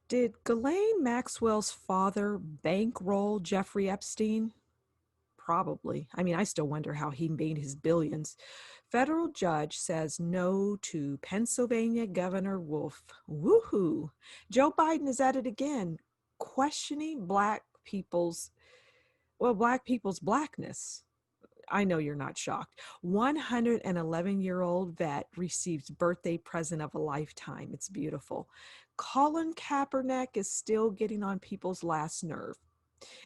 Did Ghislaine Maxwell's father bankroll Jeffrey Epstein? Probably. I mean, I still wonder how he made his billions. Federal judge says no to Pennsylvania Governor Wolf. Woohoo. Joe Biden is at it again, questioning black people's blackness. I know you're not shocked. 111-year-old vet receives birthday present of a lifetime. It's beautiful. Colin Kaepernick is still getting on people's last nerve.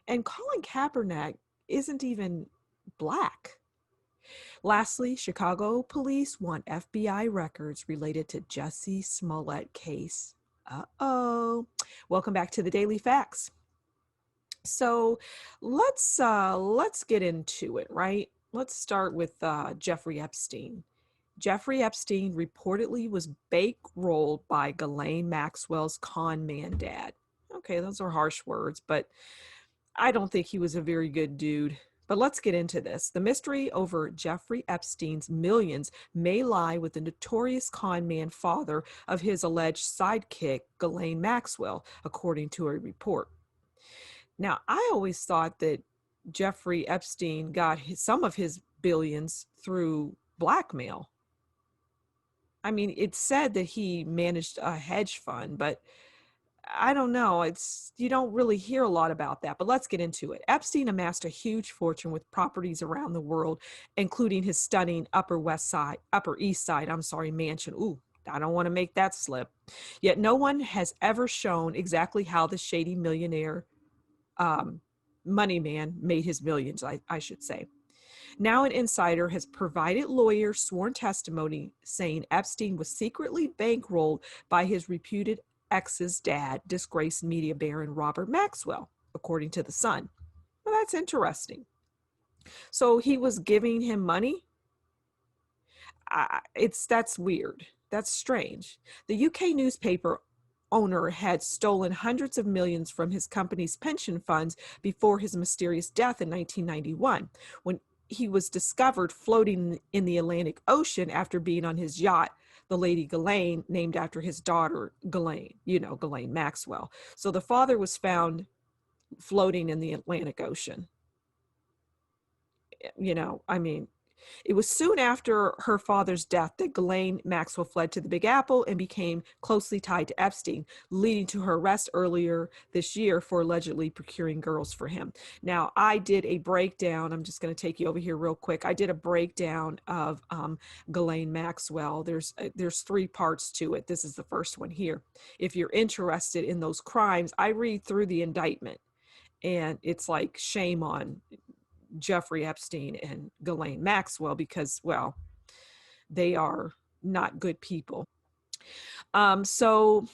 And Colin Kaepernick isn't even black. Lastly, Chicago police want FBI records related to Jussie Smollett case. Uh-oh. Welcome back to the Daily Facts. So let's get into it, right? Let's start with Jeffrey Epstein. Jeffrey Epstein reportedly was bankrolled by Ghislaine Maxwell's con man dad. Okay, those are harsh words, but I don't think he was a very good dude. But let's get into this. The mystery over Jeffrey Epstein's millions may lie with the notorious con man father of his alleged sidekick, Ghislaine Maxwell, according to a report. Now, I always thought that Jeffrey Epstein got some of his billions through blackmail. I mean, it's said that he managed a hedge fund, but I don't know. You don't really hear a lot about that, but let's get into it. Epstein amassed a huge fortune with properties around the world, including his stunning Upper East Side, mansion. Ooh, I don't want to make that slip. Yet no one has ever shown exactly how the shady millionaire money man made his millions, I should say. Now, an insider has provided lawyers sworn testimony saying Epstein was secretly bankrolled by his reputed ex's dad, disgraced media baron Robert Maxwell, according to The Sun. Well, that's interesting. So he was giving him money? That's weird. That's strange. The UK newspaper owner had stolen hundreds of millions from his company's pension funds before his mysterious death in 1991, when he was discovered floating in the Atlantic Ocean after being on his yacht, the Lady Ghislaine, named after his daughter, Ghislaine, Ghislaine Maxwell. So the father was found floating in the Atlantic Ocean. I mean, it was soon after her father's death that Ghislaine Maxwell fled to the Big Apple and became closely tied to Epstein, leading to her arrest earlier this year for allegedly procuring girls for him. Now, I did a breakdown. I'm just going to take you over here real quick. I did a breakdown of Ghislaine Maxwell. There's 3 parts to it. This is the first one here. If you're interested in those crimes, I read through the indictment, and it's like shame on Jeffrey Epstein and Ghislaine Maxwell because, well, they are not good people. So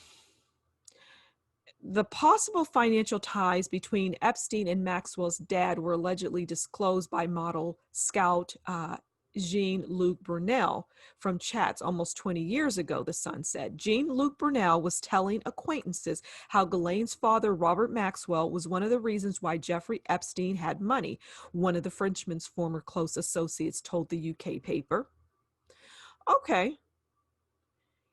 the possible financial ties between Epstein and Maxwell's dad were allegedly disclosed by model scout Jean-Luc Brunel from chats almost 20 years ago, The Sun said. Jean-Luc Brunel was telling acquaintances how Ghislaine's father, Robert Maxwell, was one of the reasons why Jeffrey Epstein had money, one of the Frenchman's former close associates told the UK paper. Okay.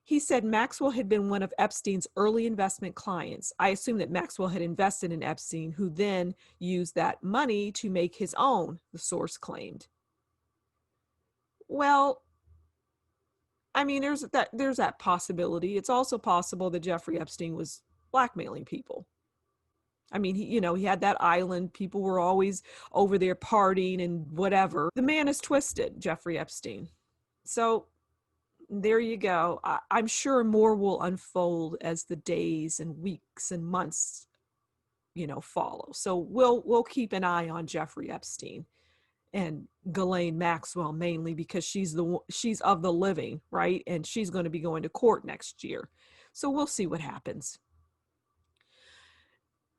He said Maxwell had been one of Epstein's early investment clients. I assume that Maxwell had invested in Epstein, who then used that money to make his own, the source claimed. Well, I mean, there's that possibility. It's also possible that Jeffrey Epstein was blackmailing people. I mean, he had that island. People were always over there partying and whatever. The man is twisted, Jeffrey Epstein. So there you go. I'm sure more will unfold as the days and weeks and months, follow. So we'll keep an eye on Jeffrey Epstein and Ghislaine Maxwell, mainly because she's of the living, right? And she's going to be going to court next year. So we'll see what happens.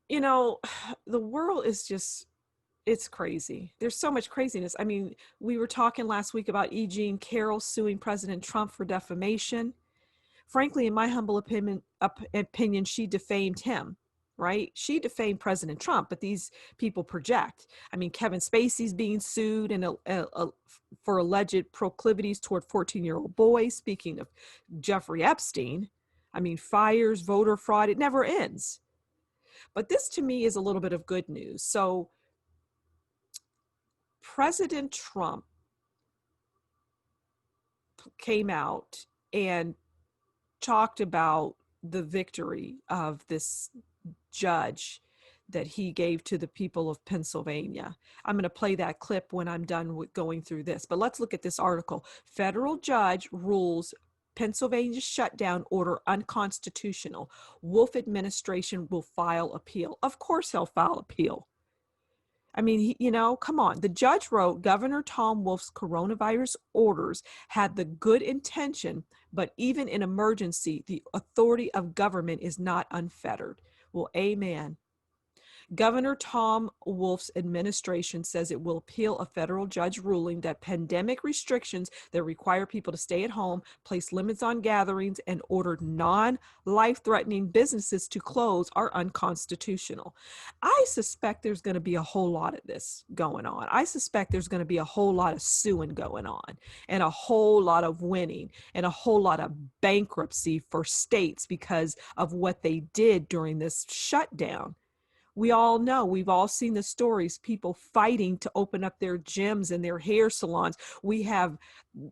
The world is just, it's crazy. There's so much craziness. I mean, we were talking last week about E. Jean Carroll suing President Trump for defamation. Frankly, in my humble opinion, she defamed him, right? She defamed President Trump, but these people project. I mean, Kevin Spacey's being sued for alleged proclivities toward 14-year-old boys. Speaking of Jeffrey Epstein, I mean, fires, voter fraud, it never ends. But this to me is a little bit of good news. So President Trump came out and talked about the victory of this judge that he gave to the people of Pennsylvania. I'm going to play that clip when I'm done with going through this. But let's look at this article. Federal judge rules Pennsylvania's shutdown order unconstitutional. Wolf administration will file appeal. Of course he'll file appeal. I mean, come on. The judge wrote Governor Tom Wolf's coronavirus orders had the good intention, but even in emergency, the authority of government is not unfettered. Well, amen. Governor Tom Wolf's administration says it will appeal a federal judge ruling that pandemic restrictions that require people to stay at home, place limits on gatherings, and order non-life-threatening businesses to close are unconstitutional. I suspect there's going to be a whole lot of this going on. I suspect there's going to be a whole lot of suing going on, and a whole lot of winning, and a whole lot of bankruptcy for states because of what they did during this shutdown. We all know, we've all seen the stories, people fighting to open up their gyms and their hair salons. We have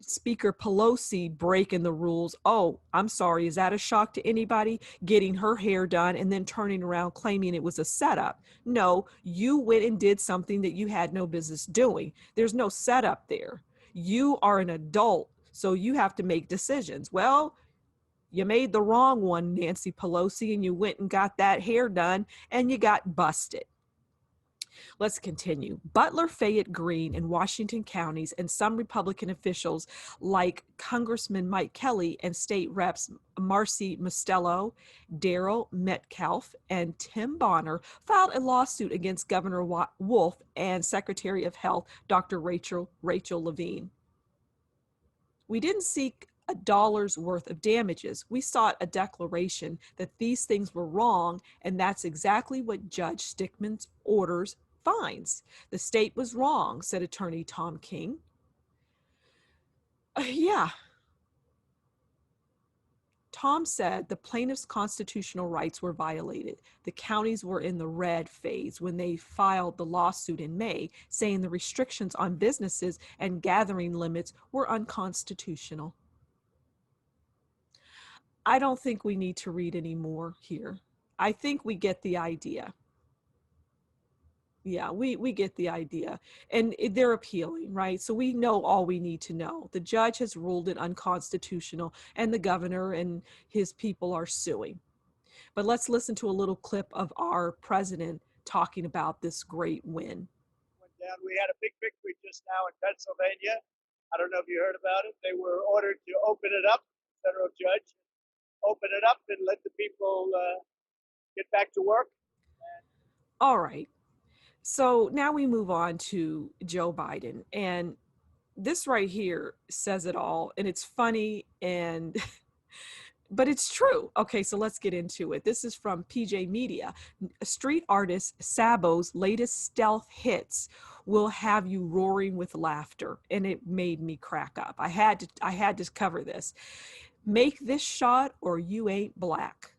Speaker Pelosi breaking the rules. Oh, I'm sorry, is that a shock to anybody? Getting her hair done and then turning around claiming it was a setup. No, you went and did something that you had no business doing. There's no setup there. You are an adult, so you have to make decisions. Well, you made the wrong one, Nancy Pelosi, and you went and got that hair done and you got busted. Let's continue. Butler, Fayette, Greene, and Washington counties and some Republican officials like Congressman Mike Kelly and state reps Marcy Mostello, Daryl Metcalf, and Tim Bonner filed a lawsuit against Governor Wolf and Secretary of Health Dr. Rachel Levine. We didn't seek a dollar's worth of damages. We sought a declaration that these things were wrong, and that's exactly what Judge Stickman's orders finds. The state was wrong, said Attorney Tom King. Yeah. Tom said the plaintiff's constitutional rights were violated. The counties were in the red phase when they filed the lawsuit in May, saying the restrictions on businesses and gathering limits were unconstitutional. I don't think we need to read any more here. I think we get the idea. Yeah, we get the idea. And they're appealing, right? So we know all we need to know. The judge has ruled it unconstitutional, and the governor and his people are suing. But let's listen to a little clip of our president talking about this great win. We had a big victory just now in Pennsylvania. I don't know if you heard about it. They were ordered to open it up, federal judge, open it up and let the people get back to work. All right. So now we move on to Joe Biden. And this right here says it all. And it's funny and but it's true. Okay, so let's get into it. This is from PJ Media. Street artist Sabo's latest stealth hits will have you roaring with laughter. And it made me crack up. I had to cover this. Make this shot or you ain't black.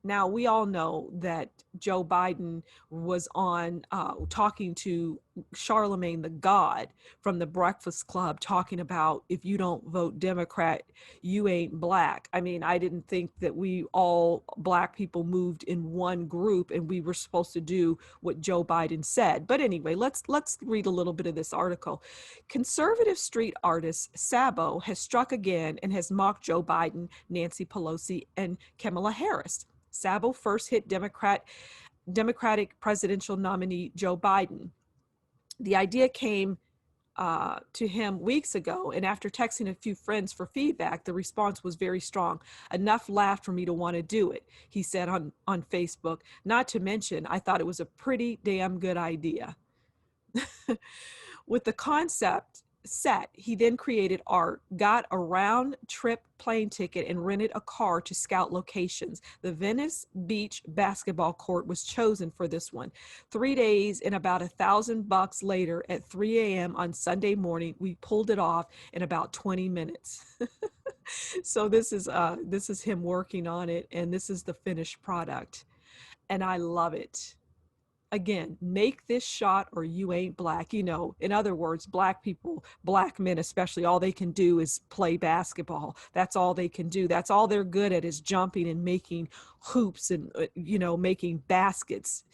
Now, we all know that Joe Biden was on talking to Charlemagne the God from the Breakfast Club, talking about if you don't vote Democrat, you ain't black. I mean, I didn't think that we all black people moved in one group and we were supposed to do what Joe Biden said. But anyway, let's read a little bit of this article. Conservative street artist Sabo has struck again and has mocked Joe Biden, Nancy Pelosi, and Kamala Harris. Sabo first hit Democratic presidential nominee Joe Biden. The idea came to him weeks ago, and after texting a few friends for feedback, the response was very strong. Enough laughed for me to want to do it, he said on Facebook. Not to mention, I thought it was a pretty damn good idea. With the concept set, he then created art, got a round trip plane ticket, and rented a car to scout locations. The Venice Beach basketball court was chosen for this one. 3 days and about $1,000 later at 3 a.m. on Sunday morning, we pulled it off in about 20 minutes. So this is him working on it, and this is the finished product, and I love it. Again, make this shot or you ain't black. You know, in other words, black people, black men especially, all they can do is play basketball. That's all they can do. That's all they're good at, is jumping and making hoops and, making baskets,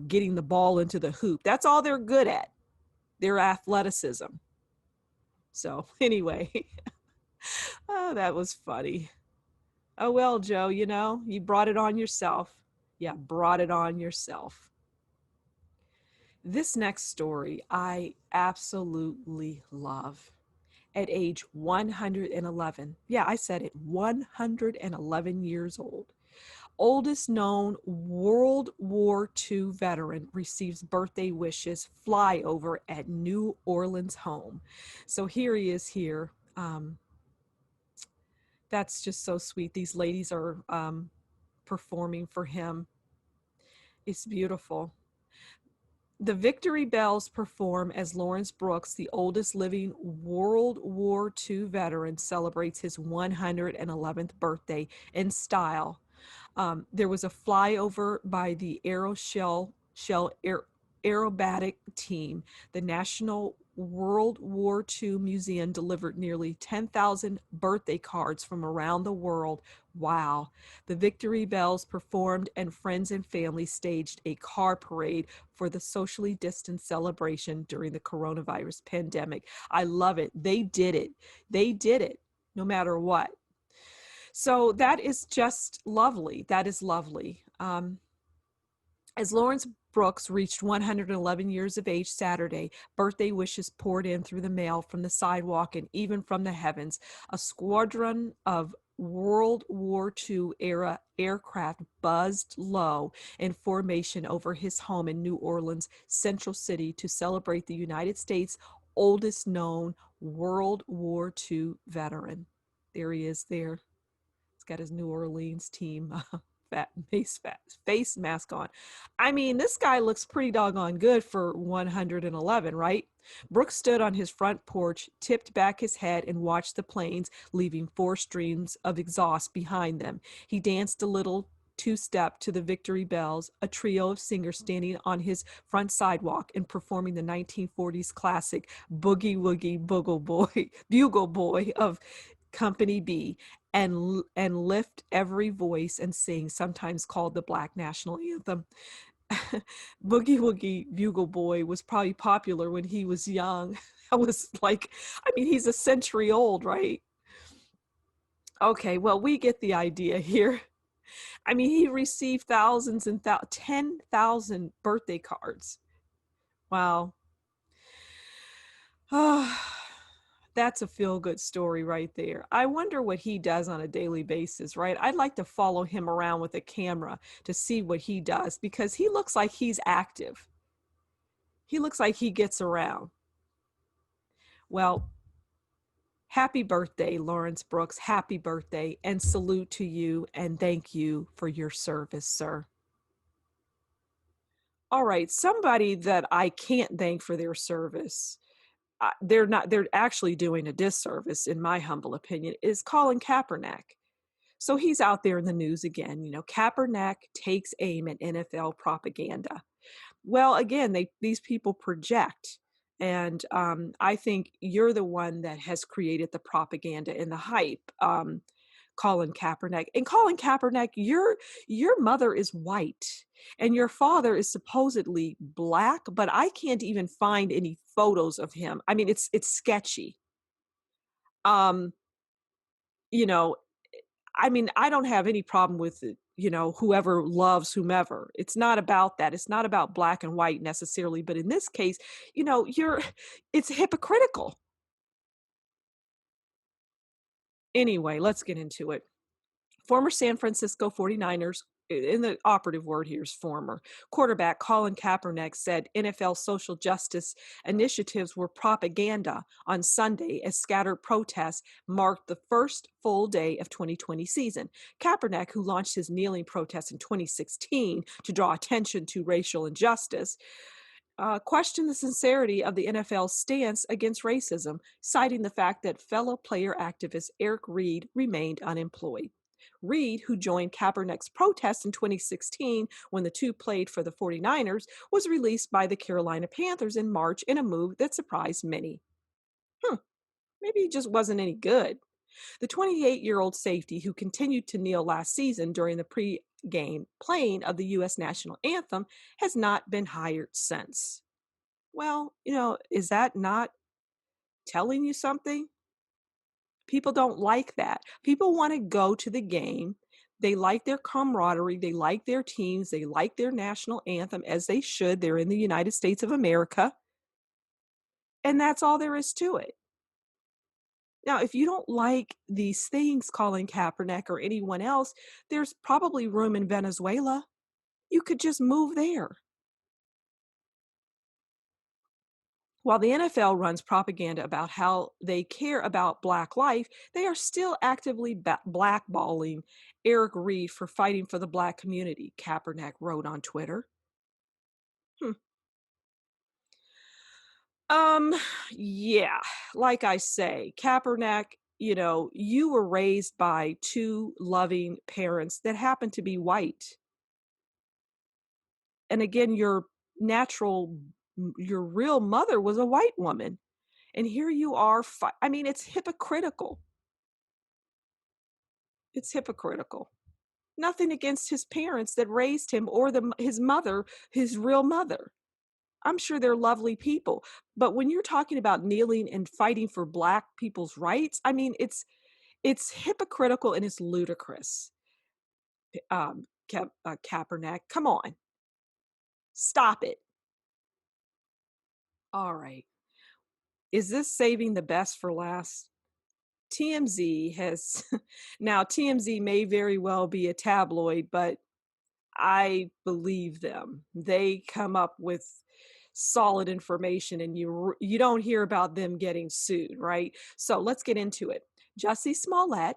getting the ball into the hoop. That's all they're good at, their athleticism. So, anyway, oh, that was funny. Oh, well, Joe, you brought it on yourself. Yeah, brought it on yourself. This next story I absolutely love. At age 111, yeah, I said it, 111 years old, oldest known World War II veteran receives birthday wishes flyover at New Orleans home. So here he is here. That's just so sweet. These ladies are performing for him. It's beautiful. The Victory Bells perform as Lawrence Brooks, the oldest living World War II veteran, celebrates his 111th birthday in style. There was a flyover by the aerobatic team. The National World War II Museum delivered nearly 10,000 birthday cards from around the world. Wow. The Victory Bells performed, and friends and family staged a car parade for the socially distanced celebration during the coronavirus pandemic. I love it. They did it. They did it no matter what. So that is just lovely. That is lovely. As Lawrence Brooks reached 111 years of age Saturday, birthday wishes poured in through the mail, from the sidewalk, and even from the heavens. A squadron of World War II era aircraft buzzed low in formation over his home in New Orleans, Central City, to celebrate the United States' oldest known World War II veteran. There he is there. He's got his New Orleans team face mask on. I mean, this guy looks pretty doggone good for 111, right? Brooks stood on his front porch, tipped back his head, and watched the planes, leaving 4 streams of exhaust behind them. He danced a little two-step to the Victory Bells, a trio of singers standing on his front sidewalk and performing the 1940s classic Boogie Woogie Bugle Boy of Company B, and lift every voice and sing, sometimes called the Black National Anthem. Boogie Woogie Bugle Boy was probably popular when he was young. I was like, I mean, he's a century old, right? Okay, well, we get the idea here. I mean, he received thousands and 10,000 birthday cards. Wow. Oh, that's a feel-good story right there. I wonder what he does on a daily basis, right? I'd like to follow him around with a camera to see what he does, because he looks like he's active. He looks like he gets around. Well, happy birthday, Lawrence Brooks. Happy birthday, and salute to you, and thank you for your service, sir. All right, somebody that I can't thank for their service, they're actually doing a disservice, in my humble opinion, is Colin Kaepernick. So he's out there in the news again. Kaepernick takes aim at NFL propaganda. Well, again, these people project, and I think you're the one that has created the propaganda and the hype. Colin Kaepernick. And Colin Kaepernick, your mother is white and your father is supposedly black, but I can't even find any photos of him. I mean, it's sketchy. Um, you know, I mean, I don't have any problem with it, whoever loves whomever. It's not about that. It's not about black and white necessarily, but in this case, it's hypocritical. Anyway, let's get into it. Former San Francisco 49ers, in the operative word here is former, quarterback Colin Kaepernick said NFL social justice initiatives were propaganda on Sunday, as scattered protests marked the first full day of 2020 season. Kaepernick, who launched his kneeling protest in 2016 to draw attention to racial injustice, questioned the sincerity of the NFL's stance against racism, citing the fact that fellow player activist Eric Reed remained unemployed. Reed, who joined Kaepernick's protest in 2016 when the two played for the 49ers, was released by the Carolina Panthers in March in a move that surprised many. Hmm, maybe he just wasn't any good. The 28-year-old safety, who continued to kneel last season during the pre-game playing of the U.S. national anthem, has not been hired since. Well, is that not telling you something? People don't like that. People want to go to the game. They like their camaraderie. They like their teams. They like their national anthem, as they should. They're in the United States of America. And that's all there is to it. Now, if you don't like these things, Colin Kaepernick or anyone else, there's probably room in Venezuela. You could just move there. While the NFL runs propaganda about how they care about Black life, they are still actively blackballing Eric Reed for fighting for the Black community, Kaepernick wrote on Twitter. Hmm. Um, yeah, like I say, Kaepernick, you were raised by two loving parents that happen to be white. And again, your real mother was a white woman. And here you are. I mean, it's hypocritical. It's hypocritical. Nothing against his parents that raised him or his mother, his real mother. I'm sure they're lovely people. But when you're talking about kneeling and fighting for Black people's rights, I mean, it's hypocritical and it's ludicrous. Kaepernick, come on, stop it. All right. Is this saving the best for last? TMZ has now TMZ may very well be a tabloid, but I believe them. They come up with solid information and you don't hear about them getting sued, right? So let's get into it. Jussie Smollett,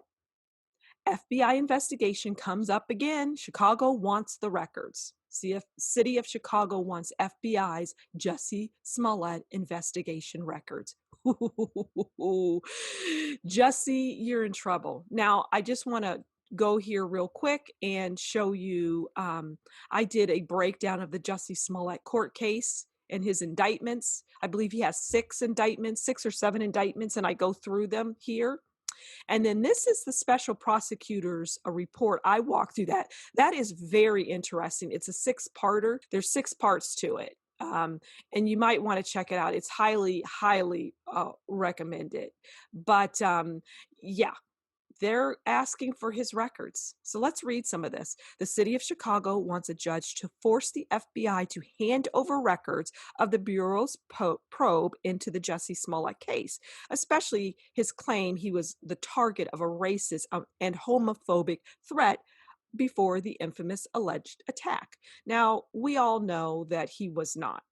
FBI investigation comes up again. Chicago wants the records. City of Chicago wants FBI's Jussie Smollett investigation records. Jussie, you're in trouble. Now, I just want to go here real quick and show you. I did a breakdown of the Jussie Smollett court case and his indictments. I believe he has six or seven indictments, and I go through them here. And then this is the special prosecutor's report. I walked through that. That is very interesting. It's a six-parter. There's six parts to it. And you might want to check it out. It's highly, highly recommended. But yeah, they're asking for his records. So let's read some of this. The city of Chicago wants a judge to force the FBI to hand over records of the Bureau's probe into the Jussie Smollett case, especially his claim he was the target of a racist and homophobic threat before the infamous alleged attack. Now, we all know that he was not.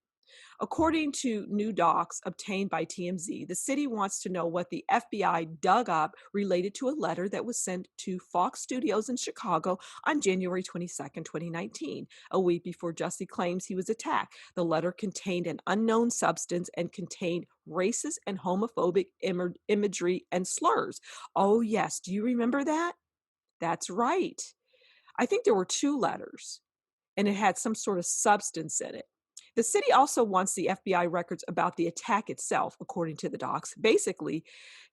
According to new docs obtained by TMZ, the city wants to know what the FBI dug up related to a letter that was sent to Fox Studios in Chicago on January 22nd, 2019, a week before Jussie claims he was attacked. The letter contained an unknown substance and contained racist and homophobic imagery and slurs. Oh, yes. Do you remember that? That's right. I think there were two letters and it had some sort of substance in it. The city also wants the FBI records about the attack itself, according to the docs. Basically,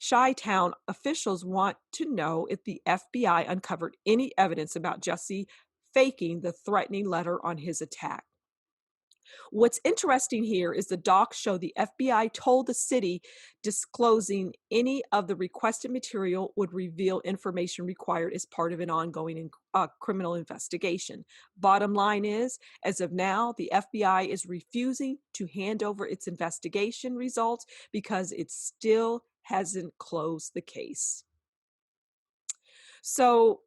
Chi-Town officials want to know if the FBI uncovered any evidence about Jussie faking the threatening letter on his attack. What's interesting here is the docs show the FBI told the city disclosing any of the requested material would reveal information required as part of an ongoing criminal investigation. Bottom line is, as of now, the FBI is refusing to hand over its investigation results because it still hasn't closed the case. So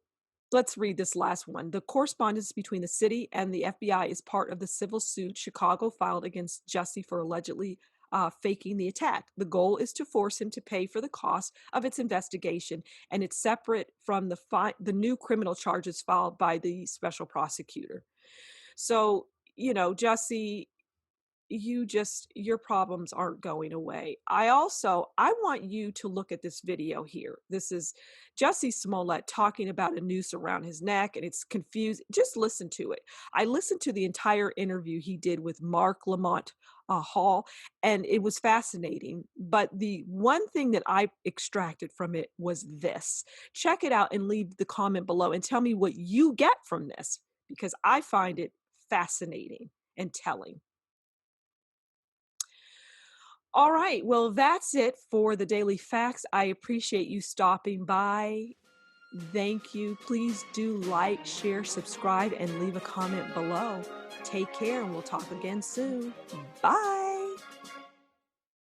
let's read this last one. The correspondence between the city and the FBI is part of the civil suit Chicago filed against Jussie for allegedly faking the attack. The goal is to force him to pay for the cost of its investigation, and it's separate from the new criminal charges filed by the special prosecutor. So, Jussie, your problems aren't going away. I want you to look at this video here. This is Jussie Smollett talking about a noose around his neck, and it's confused. Just listen to it. I listened to the entire interview he did with Mark Lamont Hall, and it was fascinating. But the one thing that I extracted from it was this. Check it out and leave the comment below and tell me what you get from this, because I find it fascinating and telling. All right. Well, that's it for the Daily Facts. I appreciate you stopping by. Thank you. Please do like, share, subscribe, and leave a comment below. Take care, and we'll talk again soon. Bye.